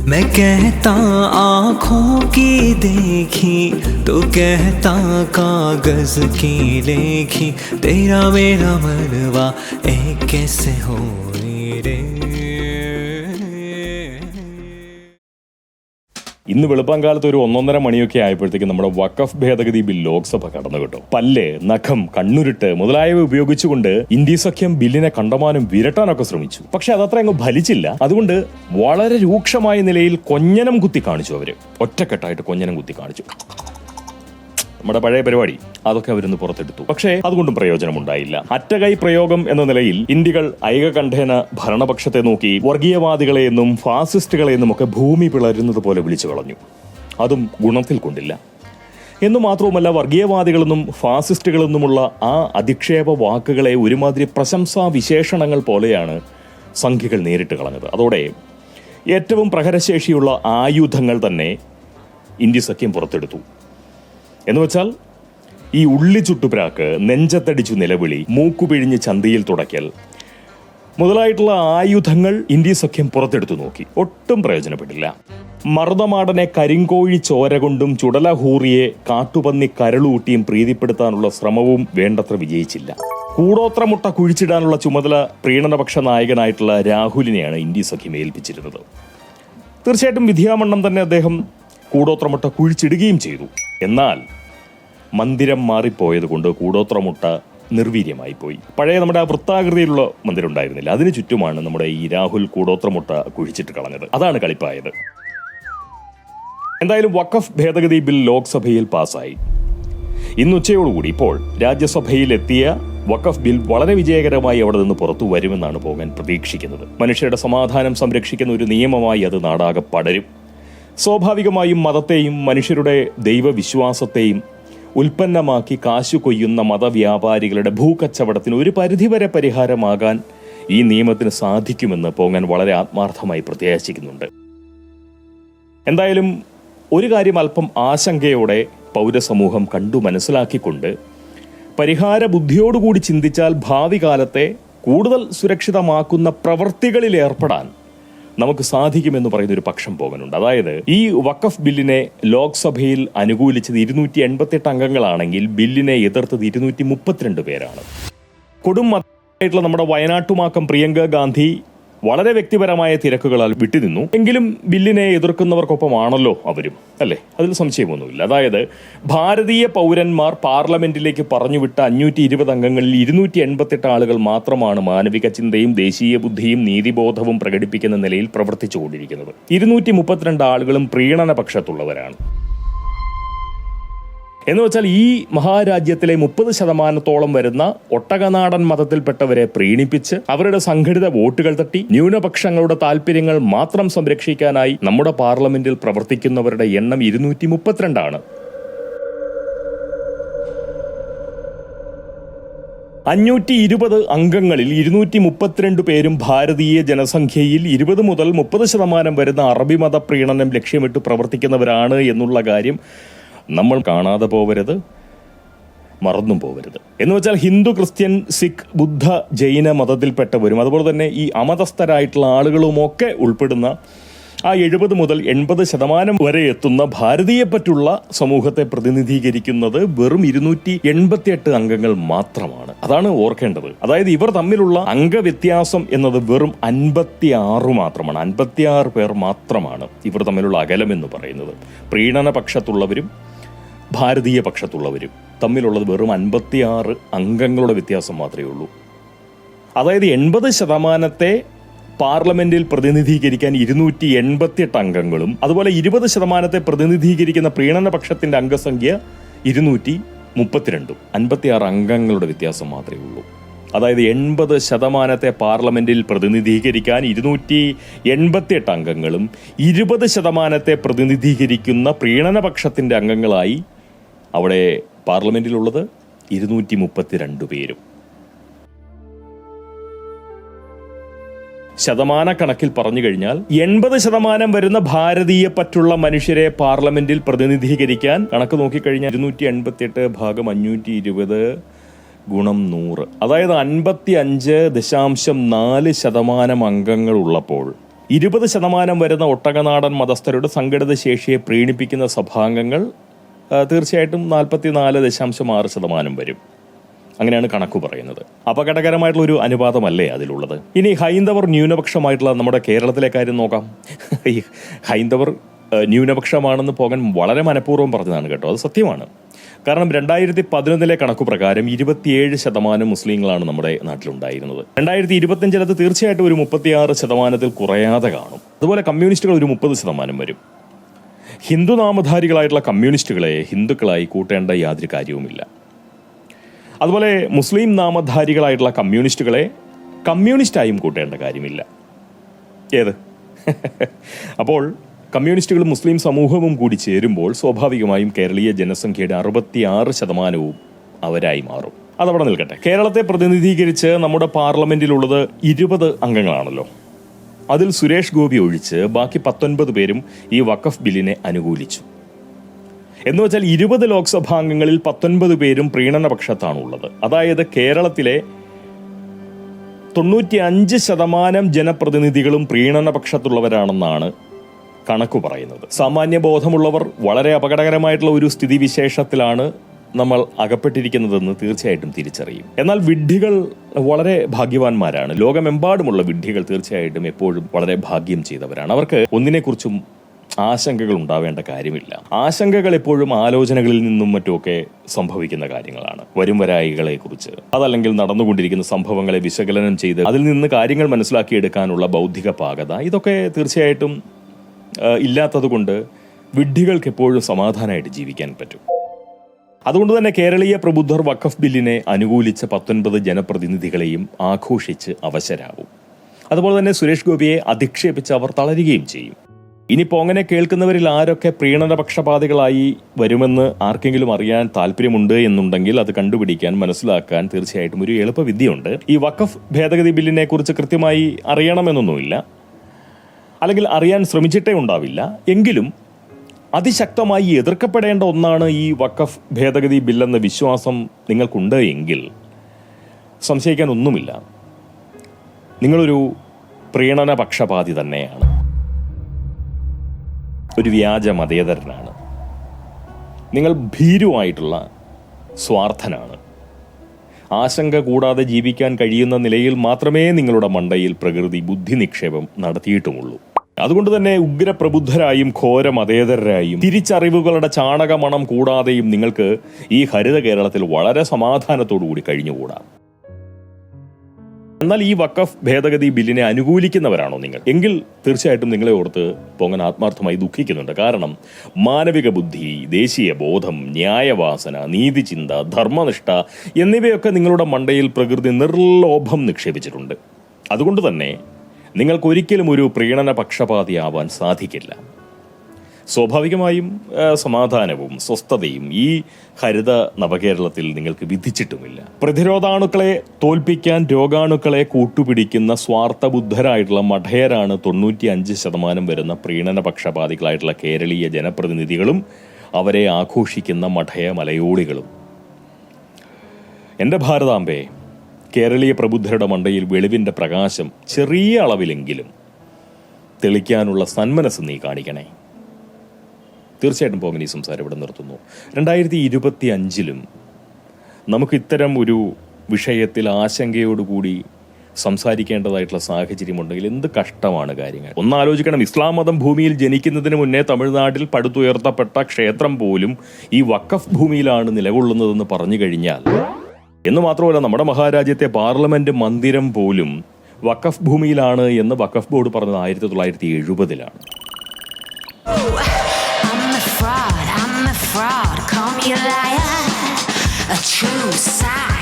मैं कहता आँखों की देखी, तो कहता कागज की लेखी, तेरा मेरा मनवा एक कैसे हो रे. ഇന്ന് വെളുപ്പാങ്കാലത്ത് ഒരു 1-1.5 മണിയൊക്കെ ആയപ്പോഴത്തേക്ക് നമ്മുടെ വഖഫ് ഭേദഗതി ബിൽ ലോക്സഭ കടന്നു കേട്ടോ. പല്ല്, നഖം, കണ്ണുരുട്ട് മുതലായവ ഉപയോഗിച്ചുകൊണ്ട് ഇന്ത്യ സഖ്യം ബില്ലിനെ കണ്ടമാനം വിരട്ടാനൊക്കെ ശ്രമിച്ചു. പക്ഷെ അതത്ര അങ്ങ് ഫലിച്ചില്ല. അതുകൊണ്ട് വളരെ രൂക്ഷമായ നിലയിൽ കൊഞ്ഞനം കുത്തി കാണിച്ചു. അവര് ഒറ്റക്കെട്ടായിട്ട് കൊഞ്ഞനം കുത്തി കാണിച്ചു. നമ്മുടെ പഴയ പരിപാടി അതൊക്കെ അവരിന്ന് പുറത്തെടുത്തു. പക്ഷേ അതുകൊണ്ടും പ്രയോജനമുണ്ടായില്ല. അറ്റകൈ പ്രയോഗം എന്ന നിലയിൽ ഇന്ത്യകൾ ഐകകണ്ഠേന ഭരണപക്ഷത്തെ നോക്കി വർഗീയവാദികളെയെന്നും ഫാസിസ്റ്റുകളെയെന്നും ഒക്കെ ഭൂമി പിളരുന്നത് പോലെ വിളിച്ചു കളഞ്ഞു. അതും ഗുണത്തിൽ കൊണ്ടില്ല. എന്നു മാത്രവുമല്ല, വർഗീയവാദികളെന്നും ഫാസിസ്റ്റുകളെന്നുമുള്ള ആ അധിക്ഷേപ വാക്കുകളെ ഒരുമാതിരി പ്രശംസാ വിശേഷണങ്ങൾ പോലെയാണ് സംഘികൾ നേരിട്ട് കളഞ്ഞത്. അതോടെ ഏറ്റവും പ്രഹരശേഷിയുള്ള ആയുധങ്ങൾ തന്നെ ഇന്ത്യ സഖ്യം പുറത്തെടുത്തു. എന്നുവെച്ചാൽ ഈ ഉള്ളി ചുട്ടുപ്രാക്ക്, നെഞ്ചത്തടിച്ചു നിലവിളി, മൂക്കുപിഴിഞ്ഞ് ചന്തിയിൽ തുടയ്ക്കൽ മുതലായിട്ടുള്ള ആയുധങ്ങൾ ഇന്ത്യ സഖ്യം പുറത്തെടുത്തു നോക്കി. ഒട്ടും പ്രയോജനപ്പെട്ടില്ല. മർദ്ദമാടനെ കരിങ്കോഴി ചോര കൊണ്ടും ചുടലഹൂറിയെ കാട്ടുപന്നി കരളൂട്ടിയും പ്രീതിപ്പെടുത്താനുള്ള ശ്രമവും വേണ്ടത്ര വിജയിച്ചില്ല. കൂടോത്രമുട്ട കുഴിച്ചിടാനുള്ള ചുമതല പ്രീണനപക്ഷ നായകനായിട്ടുള്ള രാഹുലിനെയാണ് ഇന്ത്യ സഖ്യം ഏൽപ്പിച്ചിരുന്നത്. തീർച്ചയായിട്ടും വിധിയാമണ്ണം തന്നെ അദ്ദേഹം കൂടോത്രമുട്ട കുഴിച്ചിടുകയും ചെയ്തു. എന്നാൽ മന്ദിരം മാറിപ്പോയത് കൊണ്ട് കൂടോത്രമുട്ട നിർവീര്യമായി പോയി. പഴയ നമ്മുടെ ആ വൃത്താകൃതിയിലുള്ള മന്ദിരം ഉണ്ടായിരുന്നില്ല, അതിനു ചുറ്റുമാണ് നമ്മുടെ ഈ രാഹുൽ കൂടോത്രമുട്ട കുഴിച്ചിട്ട് കളഞ്ഞത്. അതാണ് കളിപ്പായത്. എന്തായാലും വഖഫ് ഭേദഗതി ബിൽ ലോക്സഭയിൽ പാസ്സായി. ഇന്ന് ഉച്ചയോടുകൂടി ഇപ്പോൾ രാജ്യസഭയിൽ എത്തിയ വഖഫ് ബിൽ വളരെ വിജയകരമായി അവിടെ നിന്ന് പുറത്തു വരുമെന്നാണ് പോകാൻ പ്രതീക്ഷിക്കുന്നത്. മനുഷ്യരുടെ സമാധാനം സംരക്ഷിക്കുന്ന ഒരു നിയമമായി അത് നാടാകെ പടരും. സ്വാഭാവികമായും മതത്തെയും മനുഷ്യരുടെ ദൈവവിശ്വാസത്തെയും ഉൽപ്പന്നമാക്കി കാശു കൊയ്യുന്ന മതവ്യാപാരികളുടെ ഭൂകച്ചവടത്തിന് ഒരു പരിധിവരെ പരിഹാരമാകാൻ ഈ നിയമത്തിന് സാധിക്കുമെന്ന് പോകാൻ വളരെ ആത്മാർത്ഥമായി പ്രത്യാശിക്കുന്നുണ്ട്. എന്തായാലും ഒരു കാര്യം അല്പം ആശങ്കയോടെ പൗരസമൂഹം കണ്ടു മനസ്സിലാക്കിക്കൊണ്ട് പരിഹാര ബുദ്ധിയോടുകൂടി ചിന്തിച്ചാൽ ഭാവി കാലത്തെ കൂടുതൽ സുരക്ഷിതമാക്കുന്ന പ്രവൃത്തികളിൽ ഏർപ്പെടാൻ നമുക്ക് സാധിക്കുമെന്ന് പറയുന്ന ഒരു പക്ഷം പോകാനുണ്ട്. അതായത് ഈ വഖഫ് ബില്ലിനെ ലോക്സഭയിൽ അനുകൂലിച്ചത് 288 അംഗങ്ങളാണെങ്കിൽ ബില്ലിനെ എതിർത്തത് 232 പേരാണ്. കൊടും മതമായിട്ടുള്ള നമ്മുടെ വയനാട്ടുമാക്കം പ്രിയങ്ക ഗാന്ധി വളരെ വ്യക്തിപരമായ തിരക്കുകളാൽ വിട്ടുനിന്നു. എങ്കിലും ബില്ലിനെ എതിർക്കുന്നവർക്കൊപ്പമാണല്ലോ അവരും, അല്ലേ? അതിൽ സംശയമൊന്നുമില്ല. അതായത് ഭാരതീയ പൗരന്മാർ പാർലമെന്റിലേക്ക് പറഞ്ഞുവിട്ട 520 അംഗങ്ങളിൽ 288 ആളുകൾ മാത്രമാണ് മാനവിക ചിന്തയും ദേശീയ ബുദ്ധിയും നീതിബോധവും പ്രകടിപ്പിക്കുന്ന നിലയിൽ പ്രവർത്തിച്ചുകൊണ്ടിരിക്കുന്നത്. 232 ആളുകളും പ്രീണനപക്ഷത്തുള്ളവരാണ്. എന്ന് വെച്ചാൽ ഈ മഹാരാജ്യത്തിലെ 30% വരുന്ന ഒട്ടകനാടൻ മതത്തിൽപ്പെട്ടവരെ പ്രീണിപ്പിച്ച് അവരുടെ സംഘടിത വോട്ടുകൾ തട്ടി ന്യൂനപക്ഷങ്ങളുടെ താല്പര്യങ്ങൾ മാത്രം സംരക്ഷിക്കാനായി നമ്മുടെ പാർലമെന്റിൽ പ്രവർത്തിക്കുന്നവരുടെ എണ്ണം 232 ആണ്. 520 അംഗങ്ങളിൽ 232 പേരും ഭാരതീയ ജനസംഖ്യയിൽ 20 മുതൽ 30% വരുന്ന അറബി മത പ്രീണനം ലക്ഷ്യമിട്ട് പ്രവർത്തിക്കുന്നവരാണ് എന്നുള്ള കാര്യം നമ്മൾ കാണാതെ പോവരുത്, മറന്നും പോവരുത്. എന്ന് വെച്ചാൽ ഹിന്ദു, ക്രിസ്ത്യൻ, സിഖ്, ബുദ്ധ, ജൈന മതത്തിൽപ്പെട്ടവരും അതുപോലെ തന്നെ ഈ അമതസ്ഥരായിട്ടുള്ള ആളുകളുമൊക്കെ ഉൾപ്പെടുന്ന ആ 70 മുതൽ 80% വരെ എത്തുന്ന ഭാരതീയപ്പറ്റുള്ള സമൂഹത്തെ പ്രതിനിധീകരിക്കുന്നത് വെറും 288 അംഗങ്ങൾ മാത്രമാണ്. അതാണ് ഓർക്കേണ്ടത്. അതായത് ഇവർ തമ്മിലുള്ള അംഗവ്യത്യാസം എന്നത് വെറും 56 മാത്രമാണ്. 56 പേർ മാത്രമാണ് ഇവർ തമ്മിലുള്ള അകലം എന്ന് പറയുന്നത്. പ്രീണന പക്ഷത്തുള്ളവരും ഭാരതീയ പക്ഷത്തുള്ളവരും തമ്മിലുള്ളത് വെറും 56 അംഗങ്ങളുടെ വ്യത്യാസം മാത്രമേ ഉള്ളൂ. അതായത് 80% പാർലമെന്റിൽ പ്രതിനിധീകരിക്കാൻ 288 അംഗങ്ങളും അതുപോലെ 20% പ്രതിനിധീകരിക്കുന്ന പ്രീണനപക്ഷത്തിന്റെ അംഗസംഖ്യ 232. 56 അംഗങ്ങളുടെ വ്യത്യാസം മാത്രമേ ഉള്ളൂ. അതായത് 80% പാർലമെന്റിൽ പ്രതിനിധീകരിക്കാൻ 288 അംഗങ്ങളും 20% പ്രതിനിധീകരിക്കുന്ന പ്രീണനപക്ഷത്തിന്റെ അംഗങ്ങളായി അവിടെ പാർലമെന്റിലുള്ളത് 232 പേരും. ശതമാനക്കണക്കിൽ പറഞ്ഞു കഴിഞ്ഞാൽ 80% വരുന്ന ഭാരതീയ പറ്റുള്ള മനുഷ്യരെ പാർലമെന്റിൽ പ്രതിനിധീകരിക്കാൻ കണക്ക് നോക്കിക്കഴിഞ്ഞാൽ 288 ഭാഗം 520 ഗുണം 100, അതായത് 55.4% അംഗങ്ങൾ ഉള്ളപ്പോൾ 20% വരുന്ന ഒട്ടകനാടൻ മതസ്ഥരുടെ സംഘടിത ശേഷിയെ പ്രീണിപ്പിക്കുന്ന സഭാംഗങ്ങൾ തീർച്ചയായിട്ടും 44.6% വരും. അങ്ങനെയാണ് കണക്ക് പറയുന്നത്. അപകടകരമായിട്ടുള്ള ഒരു അനുപാതമല്ലേ അതിലുള്ളത്. ഇനി ഹൈന്ദവർ ന്യൂനപക്ഷമായിട്ടുള്ള നമ്മുടെ കേരളത്തിലെ കാര്യം നോക്കാം. ഈ ഹൈന്ദവർ ന്യൂനപക്ഷമാണെന്ന് പോകാൻ വളരെ മനഃപൂർവ്വം പറഞ്ഞതാണ് കേട്ടോ, അത് സത്യമാണ്. കാരണം 2011 കണക്കു പ്രകാരം 27% മുസ്ലിങ്ങളാണ് നമ്മുടെ നാട്ടിലുണ്ടായിരുന്നത്. 2025 അത് തീർച്ചയായിട്ടും ഒരു 36% കുറയാതെ കാണും. അതുപോലെ കമ്മ്യൂണിസ്റ്റുകൾ ഒരു 30% വരും. ഹിന്ദു നാമധാരികളായിട്ടുള്ള കമ്മ്യൂണിസ്റ്റുകളെ ഹിന്ദുക്കളായി കൂട്ടേണ്ട യാതൊരു കാര്യവുമില്ല. അതുപോലെ മുസ്ലിം നാമധാരികളായിട്ടുള്ള കമ്മ്യൂണിസ്റ്റുകളെ കമ്മ്യൂണിസ്റ്റായും കൂട്ടേണ്ട കാര്യമില്ല. ഏത്? അപ്പോൾ കമ്മ്യൂണിസ്റ്റുകളും മുസ്ലിം സമൂഹവും കൂടി ചേരുമ്പോൾ സ്വാഭാവികമായും കേരളീയ ജനസംഖ്യയുടെ 66% അവരായി മാറും. അതവിടെ നിൽക്കട്ടെ. കേരളത്തെ പ്രതിനിധീകരിച്ച് നമ്മുടെ പാർലമെന്റിലുള്ളത് 20 അംഗങ്ങളാണല്ലോ. അതിൽ സുരേഷ് ഗോപി ഒഴിച്ച് ബാക്കി 19 പേരും ഈ വഖഫ് ബില്ലിനെ അനുകൂലിച്ചു. എന്ന് വെച്ചാൽ 20 ലോക്സഭാംഗങ്ങളിൽ 19 പേരും പ്രീണനപക്ഷത്താണുള്ളത്. അതായത് കേരളത്തിലെ 95% ജനപ്രതിനിധികളും പ്രീണനപക്ഷത്തുള്ളവരാണെന്നാണ് കണക്കു പറയുന്നത്. സാമാന്യ ബോധമുള്ളവർ വളരെ അപകടകരമായിട്ടുള്ള ഒരു സ്ഥിതിവിശേഷത്തിലാണ് നമ്മൾ അകപ്പെട്ടിരിക്കുന്നതെന്ന് തീർച്ചയായിട്ടും തിരിച്ചറിയും. എന്നാൽ വിഡ്ഢികൾ വളരെ ഭാഗ്യവാന്മാരാണ്. ലോകമെമ്പാടുമുള്ള വിഡ്ഢികൾ തീർച്ചയായിട്ടും എപ്പോഴും വളരെ ഭാഗ്യം ചെയ്തവരാണ്. അവർക്ക് ഒന്നിനെക്കുറിച്ചും ആശങ്കകൾ ഉണ്ടാവേണ്ട കാര്യമില്ല. ആശങ്കകൾ എപ്പോഴും ആലോചനകളിൽ നിന്നും മറ്റുമൊക്കെ സംഭവിക്കുന്ന കാര്യങ്ങളാണ്. വരും വരായികളെ കുറിച്ച്, അതല്ലെങ്കിൽ നടന്നുകൊണ്ടിരിക്കുന്ന സംഭവങ്ങളെ വിശകലനം ചെയ്ത് അതിൽ നിന്ന് കാര്യങ്ങൾ മനസ്സിലാക്കിയെടുക്കാനുള്ള ബൗദ്ധിക പാകത, ഇതൊക്കെ തീർച്ചയായിട്ടും ഇല്ലാത്തതുകൊണ്ട് വിഡ്ഢികൾക്ക് എപ്പോഴും സമാധാനമായിട്ട് ജീവിക്കാൻ പറ്റും. അതുകൊണ്ട് തന്നെ കേരളീയ പ്രബുദ്ധർ വഖഫ് ബില്ലിനെ അനുകൂലിച്ച 19 ജനപ്രതിനിധികളെയും ആഘോഷിച്ച് അവശരാകും. അതുപോലെ തന്നെ സുരേഷ് ഗോപിയെ അധിക്ഷേപിച്ച് അവർ തളരുകയും ചെയ്യും. ഇനിയിപ്പോൾ അങ്ങനെ കേൾക്കുന്നവരിൽ ആരൊക്കെ പ്രീണനപക്ഷപാതികളായി വരുമെന്ന് ആർക്കെങ്കിലും അറിയാൻ താല്പര്യമുണ്ട് എന്നുണ്ടെങ്കിൽ അത് കണ്ടുപിടിക്കാൻ, മനസ്സിലാക്കാൻ തീർച്ചയായിട്ടും ഒരു എളുപ്പവിദ്യയുണ്ട്. ഈ വഖഫ് ഭേദഗതി ബില്ലിനെ കുറിച്ച് കൃത്യമായി അറിയണമെന്നൊന്നുമില്ല, അല്ലെങ്കിൽ അറിയാൻ ശ്രമിച്ചിട്ടേ ഉണ്ടാവില്ല. എങ്കിലും അതിശക്തമായി എതിർക്കപ്പെടേണ്ട ഒന്നാണ് ഈ വഖഫ് ഭേദഗതി ബില്ലെന്ന വിശ്വാസം നിങ്ങൾക്കുണ്ട് എങ്കിൽ സംശയിക്കാൻ ഒന്നുമില്ല, നിങ്ങളൊരു പ്രീണനപക്ഷപാതി തന്നെയാണ്. ഒരു വ്യാജ മതേതരനാണ്. നിങ്ങൾ ഭീരുവായിട്ടുള്ള സ്വാർത്ഥനാണ്. ആശങ്ക കൂടാതെ ജീവിക്കാൻ കഴിയുന്ന നിലയിൽ മാത്രമേ നിങ്ങളുടെ മണ്ടയിൽ പ്രകൃതി ബുദ്ധി നിക്ഷേപം നടത്തിയിട്ടുമുള്ളൂ. അതുകൊണ്ട് തന്നെ ഉഗ്രപ്രബുദ്ധരായും ഘോര മതേതരരായും തിരിച്ചറിവുകളുടെ ചാണകമണം കൂടാതെയും നിങ്ങൾക്ക് ഈ ഹരിത കേരളത്തിൽ വളരെ സമാധാനത്തോടുകൂടി കഴിഞ്ഞുകൂടാം. എന്നാൽ ഈ വഖഫ് ഭേദഗതി ബില്ലിനെ അനുകൂലിക്കുന്നവരാണോ നിങ്ങൾ? എങ്കിൽ തീർച്ചയായിട്ടും നിങ്ങളെ ഓർത്ത് പൊങ്ങൻ ആത്മാർത്ഥമായി ദുഃഖിക്കുന്നുണ്ട്. കാരണം മാനവിക ബുദ്ധി, ദേശീയ ബോധം, ന്യായവാസന, നീതിചിന്ത, ധർമ്മനിഷ്ഠ എന്നിവയൊക്കെ നിങ്ങളുടെ മണ്ടയിൽ പ്രകൃതി നിർലോഭം നിക്ഷേപിച്ചിട്ടുണ്ട്. അതുകൊണ്ട് തന്നെ നിങ്ങൾക്കൊരിക്കലും ഒരു പ്രീണന പക്ഷപാതിയാവാൻ സാധിക്കില്ല. സ്വാഭാവികമായും സമാധാനവും സ്വസ്ഥതയും ഈ ഹരിത നവകേരളത്തിൽ നിങ്ങൾക്ക് വിധിച്ചിട്ടുമില്ല. പ്രതിരോധാണുക്കളെ തോൽപ്പിക്കാൻ രോഗാണുക്കളെ കൂട്ടുപിടിക്കുന്ന സ്വാർത്ഥബുദ്ധരായിട്ടുള്ള മഠയരാണ് 95% വരുന്ന പ്രീണന പക്ഷപാതികളായിട്ടുള്ള കേരളീയ ജനപ്രതിനിധികളും അവരെ ആഘോഷിക്കുന്ന മഠയ മലയോളികളും. എൻ്റെ ഭാരതാംബേ, കേരളീയ പ്രബുദ്ധരുടെ മണ്ടയിൽ വെളിവിൻ്റെ പ്രകാശം ചെറിയ അളവിലെങ്കിലും തെളിക്കാനുള്ള സന്മനസ് നീ കാണിക്കണേ. തീർച്ചയായിട്ടും പോകൻ ഈ സംസാരം ഇവിടെ നിർത്തുന്നു. 2025 നമുക്ക് ഇത്തരം ഒരു വിഷയത്തിൽ ആശങ്കയോടുകൂടി സംസാരിക്കേണ്ടതായിട്ടുള്ള സാഹചര്യമുണ്ടെങ്കിൽ എന്ത് കഷ്ടമാണ് കാര്യങ്ങൾ. ഒന്നാലോചിക്കണം. ഇസ്ലാം മതം ഭൂമിയിൽ ജനിക്കുന്നതിന് മുന്നേ തമിഴ്നാട്ടിൽ പടുത്തുയർത്തപ്പെട്ട ക്ഷേത്രം പോലും ഈ വഖഫ് ഭൂമിയിലാണ് നിലകൊള്ളുന്നതെന്ന് പറഞ്ഞു കഴിഞ്ഞാൽ, എന്ന് മാത്രമല്ല നമ്മുടെ മഹാരാജ്യത്തെ പാർലമെന്റ് മന്ദിരം പോലും വഖഫ് ഭൂമിയിലാണ് എന്ന് വഖഫ് ബോർഡ് പറഞ്ഞത് 1970. Fraud, I'm a fraud, call me a liar, a true side.